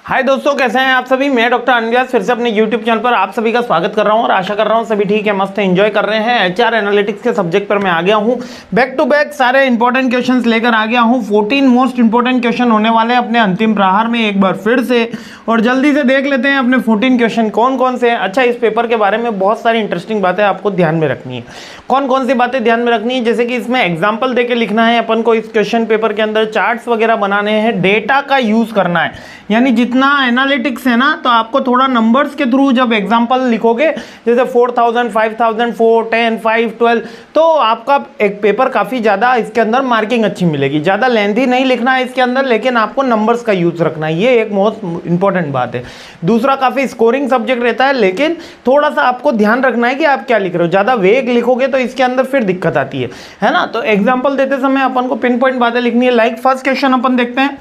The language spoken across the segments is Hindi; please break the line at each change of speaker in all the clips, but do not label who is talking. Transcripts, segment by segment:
हाय दोस्तों, कैसे हैं आप सभी। मैं डॉक्टर अनव्यास फिर से अपने YouTube चैनल पर आप सभी का स्वागत कर रहा हूं और आशा कर रहा हूं सभी ठीक है, मस्त एंजॉय कर रहे हैं। एचआर एनालिटिक्स के सब्जेक्ट पर मैं आ गया हूं, बैक टू बैक सारे इंपॉर्टेंट क्वेश्चंस लेकर आ गया हूं। 14 मोस्ट इंपॉर्टेंट क्वेश्चन होने वाले हैं अपने अंतिम प्रहार में एक बार फिर से, और जल्दी से देख लेते हैं अपने 14 क्वेश्चन कौन कौन से हैं। अच्छा, इस पेपर के बारे में बहुत सारी इंटरेस्टिंग बातें आपको ध्यान में रखनी है। कौन कौन सी बातें ध्यान में रखनी है, जैसे कि इसमें एग्जाम्पल देके लिखना है अपन को। इस क्वेश्चन पेपर के अंदर चार्ट्स वगैरह बनाने हैं, डेटा का यूज करना है, यानी जितना एनालिटिक्स है ना, तो आपको थोड़ा नंबर्स के थ्रू जब एग्जांपल लिखोगे, जैसे 4000, 5000, 4, 10, 5, 12, तो आपका एक पेपर काफी ज्यादा इसके अंदर मार्किंग अच्छी मिलेगी। ज्यादा लेंथी नहीं लिखना है इसके अंदर, लेकिन आपको नंबर्स का यूज रखना है, ये एक मोस्ट इंपॉर्टेंट बात है। दूसरा, काफी स्कोरिंग सब्जेक्ट रहता है, लेकिन थोड़ा सा आपको ध्यान रखना है कि आप क्या लिख रहे हो। ज्यादा वेग लिखोगे तो इसके अंदर फिर दिक्कत आती है ना। तो एग्जाम्पल देते समय अपन को पिन पॉइंट बातें लिखनी है। लाइक फर्स्ट क्वेश्चन अपन देखते हैं,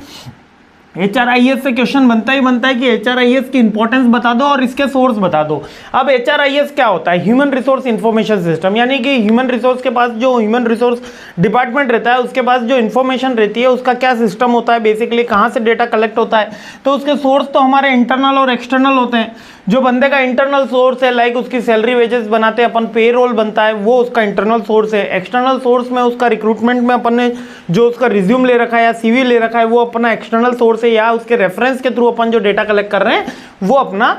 HRIS से क्वेश्चन बनता है कि HRIS की इंपॉर्टेंस बता दो और इसके सोर्स बता दो। अब HRIS क्या होता है? ह्यूमन रिसोर्स इंफॉर्मेशन सिस्टम, यानी कि ह्यूमन रिसोर्स के पास जो ह्यूमन रिसोर्स डिपार्टमेंट रहता है, उसके पास जो इन्फॉर्मेशन रहती है उसका क्या सिस्टम होता है, बेसिकली कहाँ से डेटा कलेक्ट होता है। तो उसके सोर्स तो हमारे इंटरनल और एक्सटर्नल होते हैं। जो बंदे का इंटरनल सोर्स है, लाइक उसकी सैलरी वेजेस बनाते हैं अपन, पे रोल बनता है, वो उसका इंटरनल सोर्स है। एक्सटर्नल सोर्स में उसका रिक्रूटमेंट में अपन ने जो उसका रिज्यूम ले रखा है या CV ले रखा है, वो अपना एक्सटर्नल सोर्स है, या उसके रेफरेंस के थ्रू अपन जो डेटा कलेक्ट कर रहे हैं वो अपना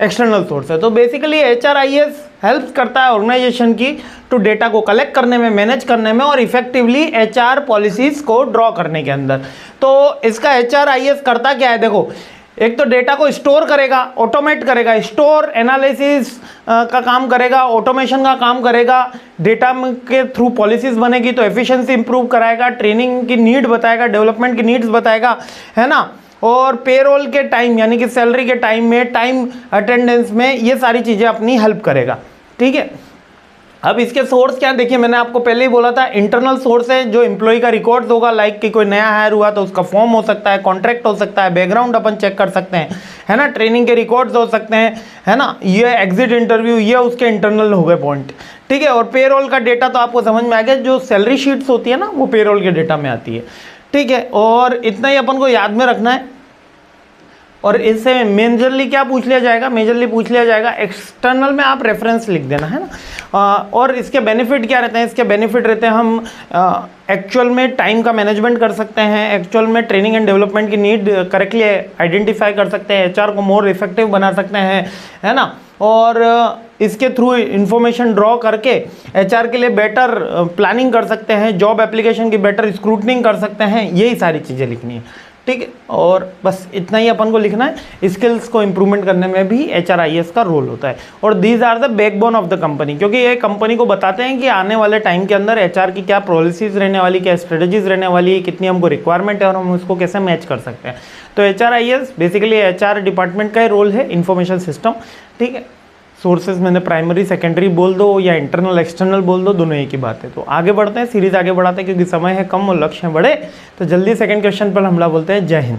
एक्सटर्नल सोर्स है। तो बेसिकली HRIS हेल्प करता है ऑर्गेनाइजेशन की टू डेटा को कलेक्ट करने में, मैनेज करने में और इफेक्टिवली HR पॉलिसीज को ड्रॉ करने के अंदर। तो इसका HRIS करता क्या है, देखो, एक तो डेटा को स्टोर करेगा, ऑटोमेट करेगा, स्टोर एनालिसिस का काम करेगा, ऑटोमेशन का काम करेगा, डेटा के थ्रू पॉलिसीज बनेगी तो एफिशिएंसी इंप्रूव कराएगा, ट्रेनिंग की नीड बताएगा, डेवलपमेंट की नीड्स बताएगा, है ना। और पेरोल के टाइम, यानी कि सैलरी के टाइम में, टाइम अटेंडेंस में, ये सारी चीज़ें अपनी हेल्प करेगा, ठीक है। अब इसके सोर्स क्या है, देखिए मैंने आपको पहले ही बोला था, इंटरनल सोर्स है जो एम्प्लॉय का रिकॉर्ड्स होगा, लाइक कि कोई नया हायर हुआ तो उसका फॉर्म हो सकता है, कॉन्ट्रैक्ट हो सकता है, बैकग्राउंड अपन चेक कर सकते हैं, है ना, ट्रेनिंग के रिकॉर्ड्स हो सकते हैं, है ना, ये एग्जिट इंटरव्यू, ये उसके इंटरनल हो गए पॉइंट, ठीक है। और पेरोल का डेटा तो आपको समझ में आ गया, जो सैलरी शीट्स होती है ना, वो पेरोल के डेटा में आती है, ठीक है। और इतना ही अपन को याद में रखना है। और इससे मेजरली क्या पूछ लिया जाएगा, मेजरली पूछ लिया जाएगा एक्सटर्नल में आप रेफरेंस लिख देना, है ना। और इसके बेनिफिट क्या रहते हैं, इसके बेनिफिट रहते हैं हम एक्चुअल में टाइम का मैनेजमेंट कर सकते हैं, एक्चुअल में ट्रेनिंग एंड डेवलपमेंट की नीड करेक्टली आइडेंटिफाई कर सकते हैं, HR को मोर इफेक्टिव बना सकते हैं, है ना। और इसके थ्रू इंफॉर्मेशन ड्रॉ करके HR के लिए बेटर प्लानिंग कर सकते हैं, जॉब एप्लीकेशन की बेटर स्क्रूटनिंग कर सकते हैं, यही सारी चीज़ें लिखनी है, ठीक है। और बस इतना ही अपन को लिखना है। स्किल्स को इंप्रूवमेंट करने में भी HRIS का रोल होता है। और these are the backbone of the company, क्योंकि ये कंपनी को बताते हैं कि आने वाले टाइम के अंदर HR की क्या पॉलिसीज रहने वाली, क्या स्ट्रेटजीज रहने वाली, कितनी हमको रिक्वायरमेंट है और हम उसको कैसे मैच कर सकते हैं। तो HRIS बेसिकली HR डिपार्टमेंट का ही रोल है, इंफॉर्मेशन सिस्टम, ठीक है। सोर्सेज मैंने प्राइमरी सेकेंडरी बोल दो या इंटरनल एक्सटर्नल बोल दो, दोनों एक ही बात है। तो आगे बढ़ते हैं, सीरीज आगे बढ़ाते हैं, क्योंकि समय है कम और लक्ष्य है बड़े। तो जल्दी सेकंड क्वेश्चन पर हमला बोलते हैं। जय हिंद।